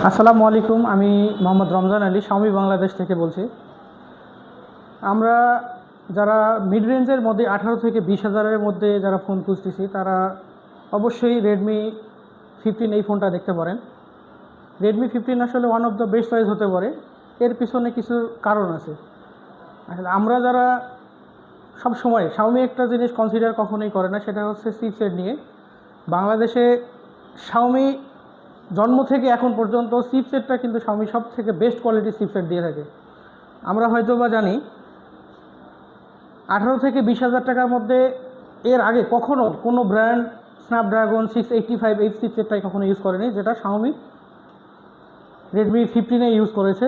আসসালামু আলাইকুম। আমি মোহাম্মদ রমজান আলী শাওমি বাংলাদেশ থেকে বলছি। আমরা যারা মিড রেঞ্জের মধ্যে 18 থেকে 20,000-এর মধ্যে যারা ফোন খুঁজতেছি তারা অবশ্যই রেডমি 15 এই ফোনটা দেখতে পারেন। রেডমি 15 আসলে one of the best choice হতে পারে। এর পিছনে কিছু কারণ আছে। আসলে আমরা যারা সব সময় শাওমি একটা জিনিস কনসিডার কখনোই করে না, সেটা হচ্ছে চিপসেট নিয়ে। বাংলাদেশে শাওমি জন্ম থেকে এখন পর্যন্ত চিপসেটটা কিন্তু শাওমি সব থেকে বেস্ট কোয়ালিটির চিপসেট দিয়ে থাকে। আমরা হয়তো বা জানি 18 থেকে 20,000 টাকার মধ্যে এর আগে কখনো কোনো ব্র্যান্ড স্ন্যাপড্রাগন 685 এই চিপসেটটাই কখনো ইউজ করেনি, যেটা শাওমি রেডমি 15-এ ইউজ করেছে।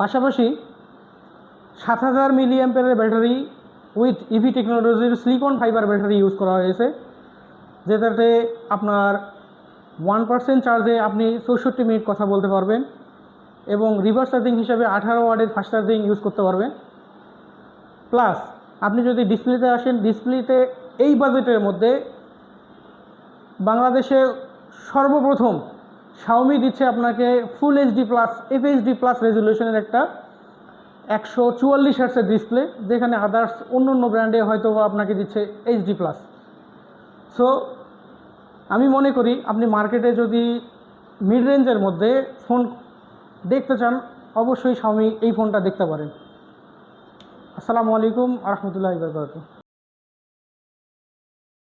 পাশাপাশি 7,000 মিলিঅ্যাম্পিয়ারের ব্যাটারি উইথ ইভি টেকনোলজির সিলিকন ফাইবার ব্যাটারি ইউজ করা হয়েছে, যেটাতে আপনার 1% চার্জে আপনি 64 মিনিট কথা বলতে পারবেন এবং রিভার্স চার্জিং হিসাবে 18 ওয়াটের ফাস্ট চার্জিং ইউজ করতে পারবেন। প্লাস আপনি যদি ডিসপ্লেতে আসেন, ডিসপ্লেতে এই বাজেটের মধ্যে বাংলাদেশে সর্বপ্রথম শাওমি দিচ্ছে আপনাকে full HD plus FHD plus রেজুলেশনের একটা 144 হার্টসের ডিসপ্লে, যেখানে আদার্স অন্য ব্র্যান্ডে হয়তো আপনাকে দিচ্ছে এইচডি প্লাস। সো আমি মনে করি আপনি মার্কেটে যদি মিড রেঞ্জের মধ্যে ফোন দেখতে চান, অবশ্যই শাওমি এই ফোনটা দেখতে পারেন। আসসালামু আলাইকুম আ রহমতুল্লাহি ওয়া বারাকাতুহু।